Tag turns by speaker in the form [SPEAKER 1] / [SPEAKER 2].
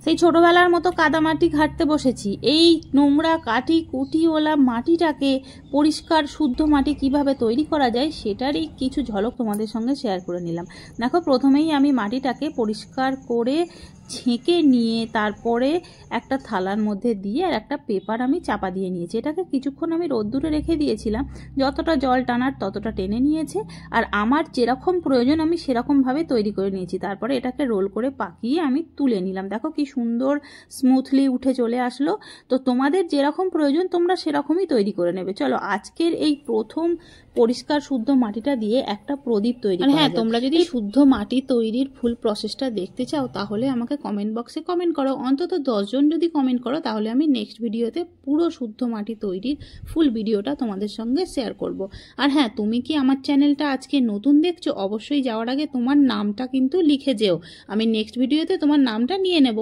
[SPEAKER 1] সেই ছোটবেলার মতো কাদামাটি ঘাঁটতে বসেছি। এই নোংরা কাঠি কুটিওয়ালা মাটিটাকে পরিষ্কার শুদ্ধ মাটি কিভাবে তৈরি করা যায় সেটারই কিছু ঝলক তোমাদের সঙ্গে শেয়ার করে নিলাম। দেখো, প্রথমেই আমি মাটিটাকে পরিষ্কার করে ছেঁকে নিয়ে তারপরে একটা থালার মধ্যে দিয়ে আর একটা পেপার আমি চাপা দিয়ে নিয়েছি। এটাকে কিছুক্ষণ আমি রোদ্দুরে রেখে দিয়েছিলাম, যতটা জল টানার ততটা টেনে নিয়েছে। আর আমার যেরকম প্রয়োজন আমি সেরকমভাবে তৈরি করে নিয়েছি। তারপরে এটাকে রোল করে পাকিয়ে আমি তুলে নিলাম। দেখো কি সুন্দর স্মুথলি উঠে চলে আসলো। তো তোমাদের যেরকম প্রয়োজন তোমরা সেরকমই তৈরি করে নেবে। চলো, আজকের এই প্রথম পরিষ্কার শুদ্ধ মাটিটা দিয়ে একটা প্রদীপ তৈরি করা যাক। হ্যাঁ, তোমরা যদি শুদ্ধ মাটি তৈরির ফুল প্রসেসটা দেখতে চাও তাহলে আমাকে কমেন্ট বক্সে কমেন্ট করো। অন্তত 10 জন যদি কমেন্ট করো তাহলে আমি নেক্সট ভিডিওতে পুরো শুদ্ধ মাটি তৈরির ফুল ভিডিওটা তোমাদের সঙ্গে শেয়ার করব। আর হ্যাঁ, তুমি কি আমার চ্যানেলটা আজকে নতুন দেখছো, অবশ্যই যাওয়ার আগে তোমার নামটা কিন্তু লিখে যেও। আমি নেক্সট ভিডিওতে তোমার নামটা নিয়ে নেব।